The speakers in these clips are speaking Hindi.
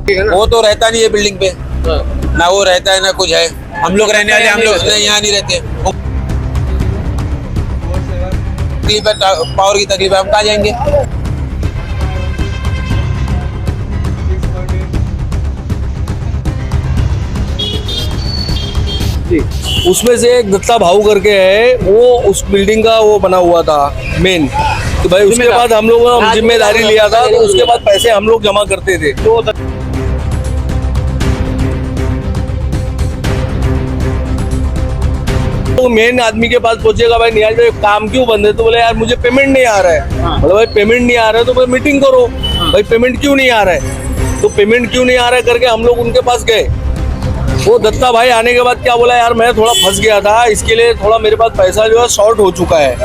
वो तो रहता नहीं है बिल्डिंग पे, ना वो रहता है ना कुछ है। हम लोग रहने वाले, हम लोग यहाँ नहीं रहते। तकलीफ है, पावर की तकलीफ है, हम कहाँ जाएंगे? उसमें से एक दत्ता भाऊ करके है, वो उस बिल्डिंग का वो बना हुआ था मेन। तो भाई उसके बाद हम लोगों ने जिम्मेदारी लिया था, तो उसके बाद पैसे हम लोग जमा करते थे। तो मेन आदमी के पास पहुंचेगा, भाई निहाल भाई काम क्यों बंद है? तो बोले यार मुझे पेमेंट नहीं आ रहा है। बोले भाई पेमेंट नहीं आ रहा है तो भाई मीटिंग करो। भाई पेमेंट क्यों नहीं आ रहा है? तो पेमेंट क्यों नहीं आ रहा है करके हम लोग उनके पास गए। वो दत्ता भाई आने के बाद क्या बोला, यार मैं थोड़ा फंस गया था, इसके लिए थोड़ा मेरे पास पैसा जो है शॉर्ट हो चुका है।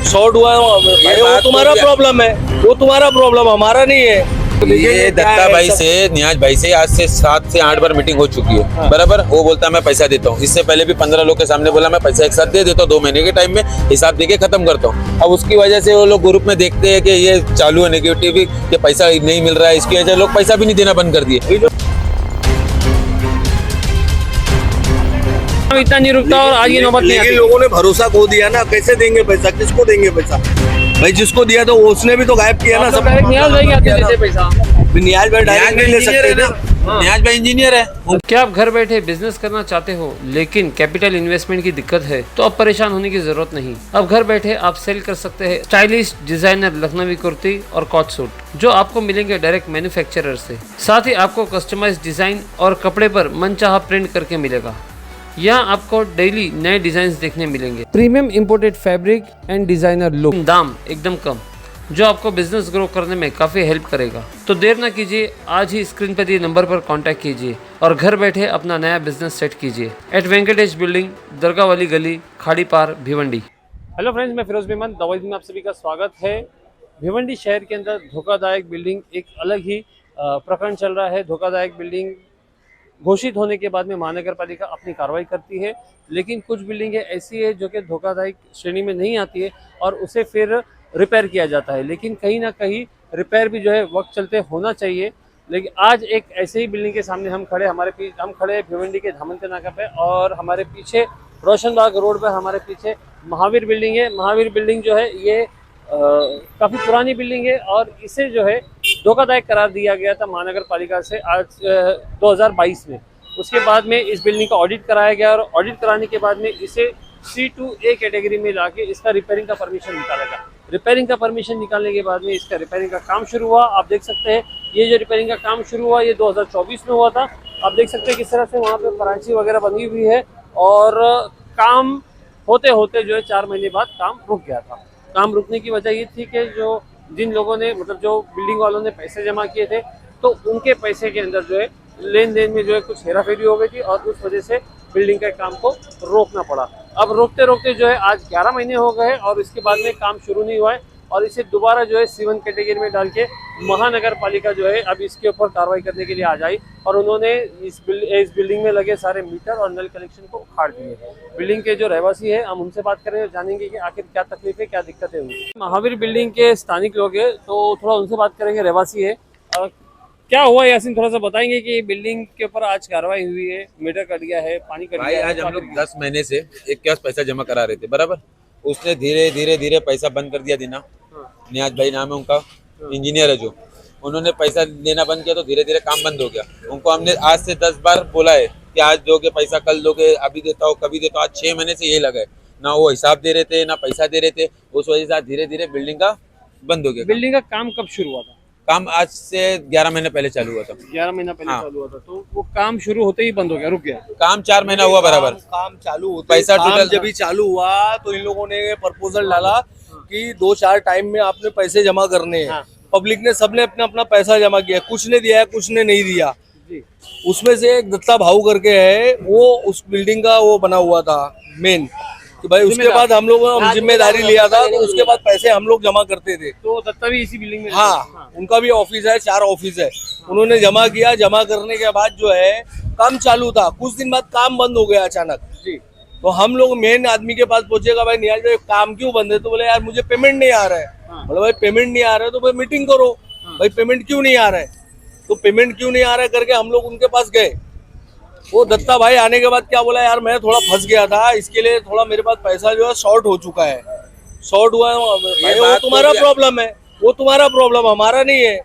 शॉर्ट हुआ है वो तुम्हारा प्रॉब्लम है, वो तुम्हारा प्रॉब्लम, हमारा नहीं है। ये दत्ता भाई से, नियाज भाई से आज से 7 से 8 बार मीटिंग हो चुकी है, बराबर। वो बोलता है मैं पैसा देता हूँ। इससे पहले भी 15 लोग के सामने बोला मैं पैसा एक साथ दे देता हूँ, 2 महीने के टाइम में हिसाब देके खत्म करता हूँ। अब उसकी वजह से वो लोग ग्रुप में देखते हैं कि ये चालू है नेगेटिव कि पैसा नहीं मिल रहा है, इसकी वजह से लोग पैसा भी नहीं देना बंद कर दिए। इतना नहीं रुकता और आज ये नौबत नहीं आती। लोगों ने भरोसा खो दिया ना, कैसे देंगे पैसा, किसको देंगे पैसा? भाई जिसको दिया तो उसने भी तो गायब किया ना। सब नियाज भाई के आते देते पैसा, नियाज भाई डायरेक्ट नहीं ले सकते ना। नियाज भाई इंजीनियर है। क्या आप घर बैठे बिजनेस करना चाहते हो लेकिन कैपिटल इन्वेस्टमेंट की दिक्कत है? तो अब परेशान होने की जरूरत नहीं। अब घर बैठे आप सेल कर सकते हैं स्टाइलिश डिजाइनर लखनवी कुर्ती और कॉट सूट, जो आपको मिलेंगे डायरेक्ट मैन्युफैक्चरर से। साथ ही आपको कस्टमाइज डिजाइन और कपड़े पर मनचाहा प्रिंट करके मिलेगा। यहाँ आपको डेली नए डिजाइन देखने मिलेंगे। Premium imported fabric and designer look, दाम एकदम कम, जो आपको बिजनेस ग्रो करने में काफ़ी हेल्प करेगा। तो देर ना कीजिए, आज ही स्क्रीन पर दिए नंबर पर कांटेक्ट कीजिए और घर बैठे अपना नया बिजनेस सेट कीजिए एट वेंकटेश बिल्डिंग, दरगाह वाली गली, खाड़ी पार, भिवंडी। हेलो फ्रेंड्स, मैं फिरोज मेमन दवाई में आप सभी का स्वागत है। भिवंडी शहर के अंदर धोखादायक बिल्डिंग एक अलग ही प्रकरण चल रहा है। धोखादायक बिल्डिंग घोषित होने के बाद में महानगर पालिका अपनी कार्रवाई करती है, लेकिन कुछ बिल्डिंगें ऐसी है जो कि धोखादायक श्रेणी में नहीं आती है और उसे फिर रिपेयर किया जाता है। लेकिन कहीं ना कहीं रिपेयर भी जो है वक्त चलते होना चाहिए। लेकिन आज एक ऐसे ही बिल्डिंग के सामने हम खड़े हैं भिवंडी के धामनका नाका पे, और हमारे पीछे रोशनबाग रोड पर हमारे पीछे महावीर बिल्डिंग है। महावीर बिल्डिंग जो है ये काफ़ी पुरानी बिल्डिंग है और इसे जो है धोखादायक करार दिया गया था महानगर पालिका से आज 2022 में। उसके बाद में इस बिल्डिंग का ऑडिट कराया गया और ऑडिट कराने के बाद में इसे C2A कैटेगरी में लाके इसका रिपेयरिंग का परमिशन निकाला गया। रिपेयरिंग का परमिशन निकालने के बाद में इसका रिपेयरिंग का काम शुरू हुआ। आप देख सकते हैं ये जो रिपेयरिंग का काम शुरू हुआ ये 2024 में हुआ था। आप देख सकते हैं किस तरह से वहाँ पे परांची वगैरह बनी हुई है और काम होते होते जो है 4 महीने बाद काम रुक गया था। काम रुकने की वजह ये थी कि जो जिन लोगों ने जो बिल्डिंग वालों ने पैसे जमा किए थे तो उनके पैसे के अंदर जो है लेन देन में जो है कुछ हेराफेरी हो गई थी और उस वजह से बिल्डिंग के काम को रोकना पड़ा। अब रोकते रोकते जो है आज 11 महीने हो गए और इसके बाद में काम शुरू नहीं हुआ है और इसे दोबारा जो है C1 कैटेगरी में डाल के महानगर पालिका जो है अब इसके ऊपर कार्रवाई करने के लिए आ जाई और उन्होंने इस बिल्डिंग में लगे सारे मीटर और नल कनेक्शन को उखाड़ दिए। बिल्डिंग के जो रहवासी है हम उनसे बात करेंगे, जानेंगे कि आखिर क्या तकलीफ है, क्या दिक्कत है उनकी। महावीर बिल्डिंग के स्थानिक लोग है तो थोड़ा उनसे बात करेंगे, रहवासी है। क्या हुआ यासीन, थोड़ा सा बताएंगे कि बिल्डिंग के ऊपर आज कार्रवाई हुई है, मीटर कट गया है, पानी कट गया है। आज हम लोग 10 महीने से एक के पास पैसा जमा करा रहे थे, बराबर। उसने धीरे धीरे पैसा बंद कर दिया देना। नियाज भाई नाम है उनका, इंजीनियर है जो, उन्होंने पैसा देना बंद किया तो धीरे धीरे काम बंद हो गया। उनको हमने आज से 10 बार बोला है कि आज दोगे पैसा, कल दोगे, अभी देता हो, कभी देता हो। आज 6 महीने से यही लगा है, ना वो हिसाब दे रहे थे ना पैसा दे रहे थे। उस वजह से आज धीरे धीरे बिल्डिंग का बंद हो गया। बिल्डिंग का काम कब शुरू हुआ था? काम आज से 11 महीने पहले चालू हुआ था। 11 महीना पहले चालू हुआ था तो वो काम शुरू होते ही बंद हो गया, रुक गया। काम 4 महीना हुआ बराबर। काम चालू होता पैसा टोटल जब भी चालू हुआ तो इन लोगों ने प्रपोजल डाला कि 2-4 टाइम में आपने पैसे जमा करने हैं। पब्लिक ने सबने अपना अपना पैसा जमा किया, कुछ ने दिया है कुछ ने नहीं दिया। उसमें से एक दत्ता भाऊ करके है, वो उस बिल्डिंग का वो बना हुआ था मेन। तो भाई उसके बाद हम लोगों ने जिम्मेदारी लिया था, तो उसके बाद पैसे हम लोग जमा करते थे। तो दत्ता भी इसी बिल्डिंग में? हाँ, उनका भी ऑफिस है, 4 ऑफिस है। उन्होंने जमा किया, जमा करने के बाद जो है काम चालू था, कुछ दिन बाद काम बंद हो गया अचानक। तो हम लोग मेन आदमी के पास पहुंचेगा, भाई निहाल भाई काम क्यों बंद है? तो बोले यार मुझे पेमेंट नहीं आ रहा है। बोले भाई पेमेंट नहीं आ रहा है तो भाई मीटिंग करो। भाई पेमेंट क्यों नहीं आ रहा है? तो पेमेंट क्यों नहीं आ रहा है करके हम लोग उनके पास गए। वो दत्ता भाई आने के बाद क्या बोला, यार मैं थोड़ा फंस गया था, इसके लिए थोड़ा मेरे पास पैसा जो है शॉर्ट हो चुका है, शॉर्ट हुआ है भाई, वो बात तुम्हारा तो प्रॉब्लम है, वो तुम्हारा प्रॉब्लम, हमारा नहीं है।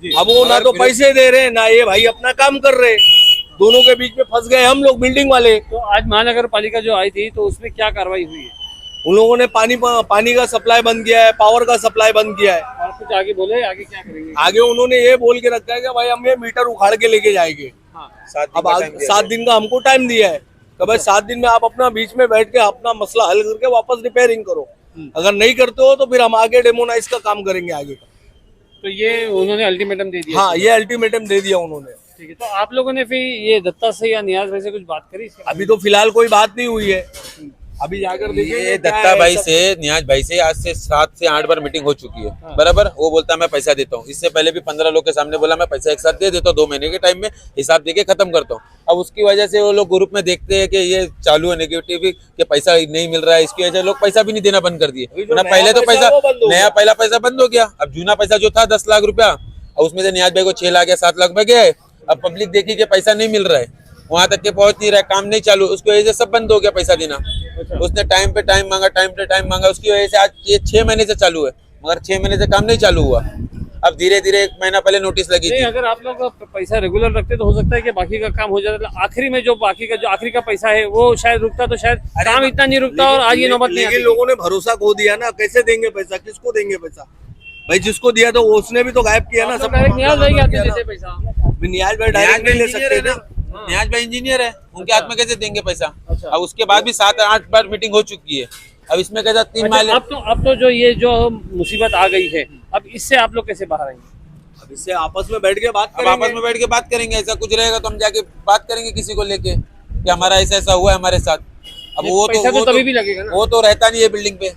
अब वो ना मगर तो फिर- पैसे दे रहे ना ये भाई अपना काम कर रहे, दोनों के बीच में फंस गए हम लोग बिल्डिंग वाले। तो आज महानगर पालिका जो आई थी तो उसमें क्या कार्रवाई हुई है? उन लोगों ने पानी का सप्लाई बंद किया है, पावर का सप्लाई बंद किया है। और कुछ आगे बोले, आगे क्या करेंगे? आगे उन्होंने ये बोल के रखा है कि भाई हम ये मीटर उखाड़ के लेके जाएंगे। हाँ। 7 दिन का हमको टाइम दिया है कि भाई 7 दिन में आप अपना बीच में बैठ के अपना मसला हल करके वापस रिपेयरिंग करो। अगर नहीं करते हो तो फिर हम आगे डेमोनाइज का काम करेंगे आगे का। तो ये उन्होंने अल्टीमेटम दे दिया। हाँ, ये अल्टीमेटम दे दिया उन्होंने। ठीक है, तो आप लोगों ने फिर ये दत्ता से या नियाज भाई से कुछ बात करी इसके? अभी तो फिलहाल कोई बात नहीं हुई है, अभी जाकर देखेंगे ये क्या दत्ता है। भाई से नियाज भाई से आज से 7 से 8 बार मीटिंग हो चुकी है। हाँ। बराबर, वो बोलता है मैं पैसा देता हूँ। इससे पहले भी 15 लोग के सामने बोला मैं पैसा एक साथ दे देता हूँ, 2 महीने के टाइम में हिसाब देके खत्म करता हूँ। अब उसकी वजह से वो लोग ग्रुप में देखते हैं कि ये चालू है नेगेटिव कि पैसा नहीं मिल रहा है, इसकी वजह से लोग पैसा भी नहीं देना बंद कर दिए जो ना। नया पहले तो पैसा पैसा वो बंद हो गया। नया पहला पैसा बंद हो गया। अब जूना पैसा जो था 10 लाख रुपया, और उसमें से नियाज भाई को 6 लाख या 7 लाख में गया है। अब पब्लिक देखी कि पैसा नहीं मिल रहा है, वहां तक के पहुंच नहीं रहा है, काम नहीं चालू, उसकी वजह से सब बंद हो गया पैसा देना। उसने टाइम पे टाइम मांगा, टाइम पे टाइम मांगा, उसकी वजह से आज ये 6 महीने से चालू है, मगर 6 महीने से काम नहीं चालू हुआ। अब धीरे धीरे 1 महीना पहले नोटिस लगी नहीं, थी। अगर आप लोग पैसा रेगुलर रखते तो हो सकता है कि बाकी का काम हो जाता। आखिरी में जो बाकी का जो आखिरी का पैसा है वो शायद रुकता, तो शायद काम इतना नहीं रुकता और आज ये नौबत नहीं लेकिन आती। लोगों ने भरोसा खो दिया ना, कैसे देंगे पैसा, किसको देंगे पैसा? भाई जिसको दिया तो उसने भी तो गायब किया ना। आप सब लोग डायरेक्ट नियाज भाई के हाथ में किया ना। देते पैसा। नियाज भाई डायरेक्ट नहीं ले सकते थे। नियाज भाई इंजीनियर है, उनके हाथ में कैसे देंगे पैसा? अच्छा। अब उसके बाद भी 7-8 बार मीटिंग हो चुकी है। अब इसमें कैसा 3 अच्छा, माले अब तो जो ये जो मुसीबत आ गई है, अब इससे आप लोग कैसे बाहर आएंगे? अब इससे आपस में बैठ के बात अब आपस करेंगे। में बैठ के बात करेंगे। ऐसा कुछ रहेगा तो हम जाके बात करेंगे किसी को लेके कि हमारा ऐसा ऐसा हुआ है हमारे साथ। अब ये वो पैसा तो तो तभी भी लगेगा ना। वो तो रहता नहीं है बिल्डिंग पे,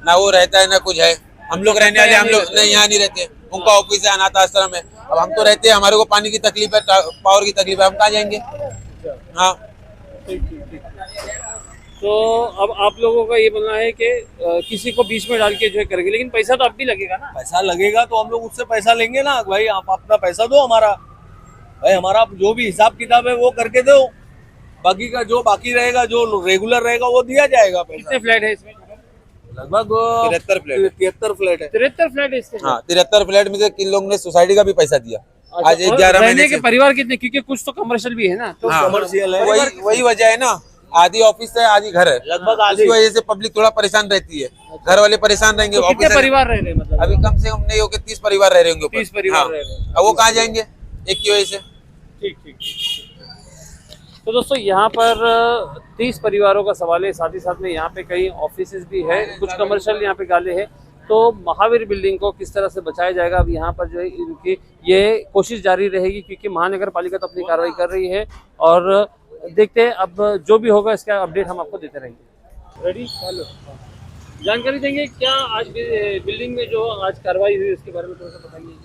ना वो रहता है ना कुछ है। हम लोग रहने वाले, हम लोग नहीं, यहाँ नहीं रहते, उनका ऑफिस है, अनाथ आश्रम है। अब हम तो रहते हैं, हमारे को पानी की तकलीफ है, पावर की तकलीफ है, हम कहाँ जाएंगे? हाँ, ठीक। तो अब आप लोगों का ये बोलना है कि किसी को बीच में डाल के जो है करेंगे, लेकिन पैसा तो अब भी लगेगा ना। पैसा लगेगा तो हम लोग उससे पैसा लेंगे ना। भाई आप अपना पैसा दो, हमारा भाई हमारा जो भी हिसाब किताब है वो करके दो, बाकी का जो बाकी रहेगा, जो रेगुलर रहेगा वो दिया जाएगा पैसा। कितने फ्लैट है इसमें? लगभग 73 फ्लैट है। 73 फ्लैट है। 73 फ्लैट है इसके। हाँ, 73 फ्लैट में से किन लोग ने सोसाइटी का भी पैसा दिया आज और 11 रहने महीने के से। परिवार कितने? क्योंकि कुछ तो कमर्शियल भी है ना। तो हाँ, कमर्शियल है। वही वजह है ना, आधी ऑफिस है आधी घर है, लगभग आधी। उसकी वजह से पब्लिक थोड़ा परेशान रहती है। घर वाले परेशान रहेंगे, तो कितने ऑफिस परिवार रह रहे हैं मतलब? अभी कम से कम नहीं होके 30 परिवार रह रहे होंगे ऊपर। 30 परिवार हाँ। रह रहे हैं। अब वो कहाँ जाएंगे एक की वजह से? ठीक। तो दोस्तों यहाँ पर 30 परिवारों का सवाल है, साथ ही साथ में यहाँ पे कई ऑफिसेज भी है, कुछ कमर्शियल यहाँ पे गाले हैं। तो महावीर बिल्डिंग को किस तरह से बचाया जाएगा, अब यहाँ पर जो है इनकी ये कोशिश जारी रहेगी, क्योंकि महानगर पालिका तो अपनी कार्रवाई कर रही है और देखते हैं अब जो भी होगा इसका अपडेट हम आपको देते रहेंगे। रेडी, चलो जानकारी देंगे क्या आज बिल्डिंग में जो आज कार्रवाई हुई उसके बारे में थोड़ा सा बताइए।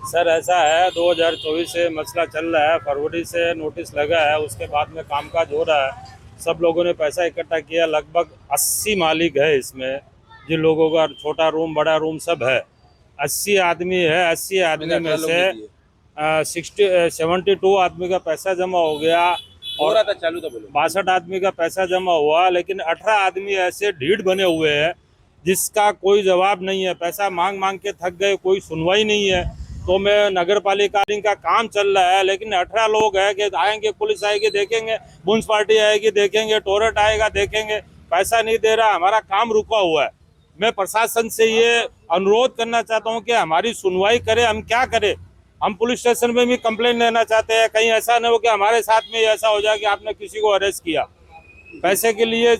सर ऐसा है 2024 से मसला चल रहा है, फरवरी से नोटिस लगा है, उसके बाद में कामकाज हो रहा है। सब लोगों ने पैसा इकट्ठा किया, लगभग 80 मालिक है इसमें, जिन लोगों का छोटा रूम बड़ा रूम सब है। 80 आदमी है, 80 आदमी में से 72 आदमी का पैसा जमा हो गया और चालू था बोलो। 62 आदमी का पैसा जमा हुआ, लेकिन 18 आदमी ऐसे ढीठ बने हुए हैं जिसका कोई जवाब नहीं है। पैसा मांग मांग के थक गए, कोई सुनवाई नहीं है। तो मैं नगर पालिका का काम चल रहा है, लेकिन 18 लोग हैं कि आएंगे, पुलिस आएगी देखेंगे, म्यूनसिपालिटी आएगी देखेंगे, टोरेट आएगा देखेंगे, पैसा नहीं दे रहा, हमारा काम रुका हुआ है। मैं प्रशासन से ये अनुरोध करना चाहता हूँ कि हमारी सुनवाई करे। हम क्या करें? हम पुलिस स्टेशन में भी कंप्लेंट लेना चाहते हैं, कहीं ऐसा न हो कि हमारे साथ में ऐसा हो जाए कि आपने किसी को अरेस्ट किया। पैसे के लिए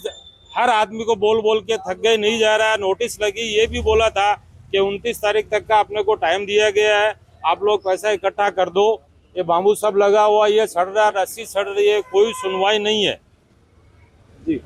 हर आदमी को बोल बोल के थक गए, नहीं जा रहा है। नोटिस लगी, ये भी बोला था कि 29 तारीख तक का अपने को टाइम दिया गया है, आप लोग पैसा इकट्ठा कर दो। ये बाम्बू सब लगा हुआ, ये सड़ रहा, रस्सी सड़ रही है, कोई सुनवाई नहीं है।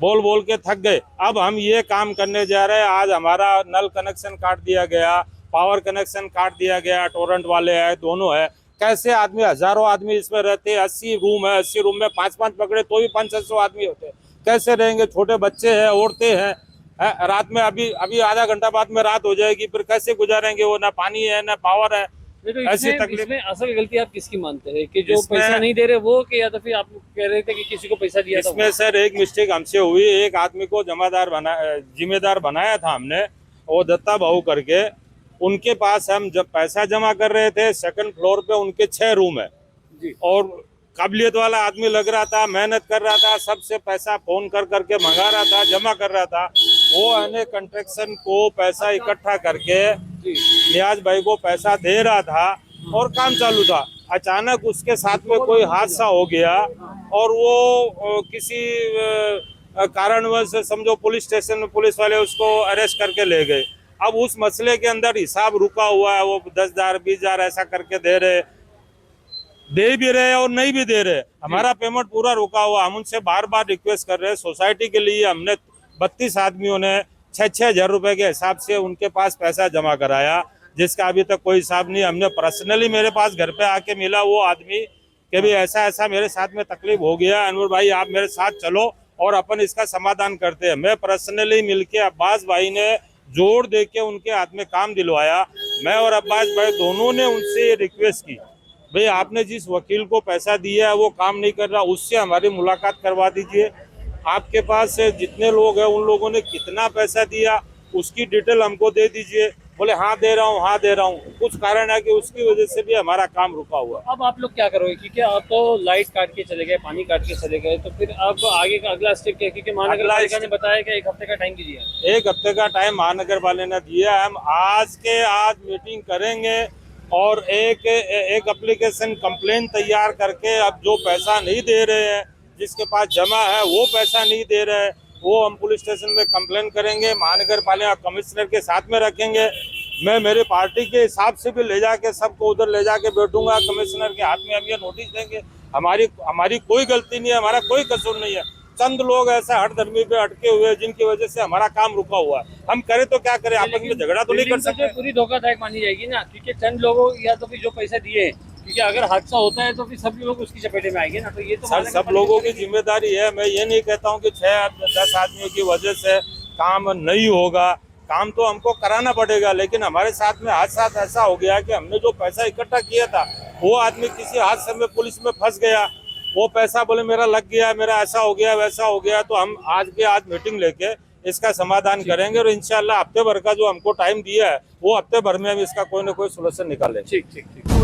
बोल बोल के थक गए। अब हम ये काम करने जा रहे हैं। आज हमारा नल कनेक्शन काट दिया गया, पावर कनेक्शन काट दिया गया, टोरेंट वाले हैं, दोनों है। कैसे आदमी, हजारों आदमी इसमें रहते हैं, 80 रूम है, 80 रूम में 5-5 पकड़े तो भी 500-600 आदमी होते हैं। कैसे रहेंगे? छोटे बच्चे हैं, औरतें हैं। रात में अभी आधा घंटा बाद में रात हो जाएगी, फिर कैसे गुजारेंगे? वो ना पानी है ना पावर है, तो ऐसी इसमें, तकलीफ इसमें असल गलती आप किसकी मानते हैं कि जो इसमें- पैसा नहीं दे रहे वो, कि या तो फिर आप कह रहे थे कि किसी को पैसा दिया था वो? इसमें सर एक मिस्टेक हमसे हुई। एक आदमी को जिम्मेदार बनाया था हमने, वो दत्ता भाऊ करके। उनके पास हम जब पैसा जमा कर रहे थे, सेकंड फ्लोर पे उनके 6 रूम है जी। और काबिलियत वाला आदमी लग रहा था, मेहनत कर रहा था, सबसे पैसा फोन कर करके मंगा रहा था, जमा कर रहा था। वो अने कंस्ट्रक्शन को पैसा इकट्ठा करके नियाज भाई को पैसा दे रहा था और काम चालू था। अचानक उसके साथ में कोई हादसा हो गया और वो किसी कारणवश समझो पुलिस स्टेशन में पुलिस वाले उसको अरेस्ट करके ले गए। अब उस मसले के अंदर हिसाब रुका हुआ है, वो 10,000 20,000 ऐसा करके दे भी रहे और नहीं भी दे रहे। हमारा पेमेंट पूरा रुका हुआ। हम उनसे बार बार रिक्वेस्ट कर रहे हैं। सोसाइटी के लिए हमने 32 आदमियों ने 6-6 हजार रुपए के हिसाब से उनके पास पैसा जमा कराया, जिसका अभी तक कोई हिसाब नहीं। हमने पर्सनली, मेरे पास घर पे आके मिला वो आदमी कि भाई ऐसा ऐसा मेरे साथ में तकलीफ हो गया, अनवर भाई आप मेरे साथ चलो और अपन इसका समाधान करते हैं। मैं पर्सनली मिलके अब्बास भाई ने जोर दे के उनके हाथ में काम दिलवाया। मैं और अब्बास भाई दोनों ने उनसे ये रिक्वेस्ट की, भाई आपने जिस वकील को पैसा दिया है वो काम नहीं कर रहा, उससे हमारी मुलाकात करवा दीजिए। आपके पास जितने लोग हैं उन लोगों ने कितना पैसा दिया उसकी डिटेल हमको दे दीजिए। बोले हाँ दे रहा हूँ, हाँ दे रहा हूँ। कुछ कारण है कि उसकी वजह से भी हमारा काम रुका हुआ। अब आप लोग क्या करोगे, क्योंकि आप तो लाइट काट के चले गए, पानी काट के चले गए, तो फिर अब आगे का अगला स्टेप क्या है? क्योंकि महानगर पालिका ने बताया कि 1 हफ्ते का टाइम दीजिए। 1 हफ्ते का टाइम महानगर वाले ने दिया है। हम आज के आज मीटिंग करेंगे और एक एप्लीकेशन कंप्लेन तैयार करके, अब जो पैसा नहीं दे रहे हैं, जिसके पास जमा है वो पैसा नहीं दे रहे हैं, वो हम पुलिस स्टेशन में कंप्लेन करेंगे, महानगर पालिका कमिश्नर के साथ में रखेंगे। मैं मेरे पार्टी के हिसाब से भी ले जाके सबको उधर ले जाके बैठूंगा, कमिश्नर के हाथ में हम ये नोटिस देंगे। हमारी कोई गलती नहीं है, हमारा कोई कसूर नहीं है। चंद लोग ऐसा हठधर्मी पे अटके हुए हैं जिनकी वजह से हमारा काम रुका हुआ है। हम करें तो क्या करें, आपस में झगड़ा तो नहीं कर सकते। पूरी धोखाधड़ी मानी जाएगी ना, क्योंकि चंद लोगों या तो फिर जो पैसा दिए, क्योंकि अगर हादसा होता है तो फिर सभी लोग उसकी चपेटे में आएंगे ना। तो ये तो सर सब लोगों की जिम्मेदारी है। मैं ये नहीं कहता हूँ कि 6-10 आदमियों की वजह से काम नहीं होगा। काम तो हमको कराना पड़ेगा, लेकिन हमारे साथ में हादसा ऐसा हो गया कि हमने जो पैसा इकट्ठा किया था वो आदमी किसी हादसे में पुलिस में फंस गया। वो पैसा बोले मेरा लग गया, मेरा ऐसा हो गया वैसा हो गया। तो हम आज मीटिंग लेके इसका समाधान करेंगे और इंशाल्लाह हफ्ते भर का जो हमको टाइम दिया है वो हफ्ते भर में हम इसका कोई ना कोई सोल्यूशन निकालेंगे। ठीक ठीक ठीक।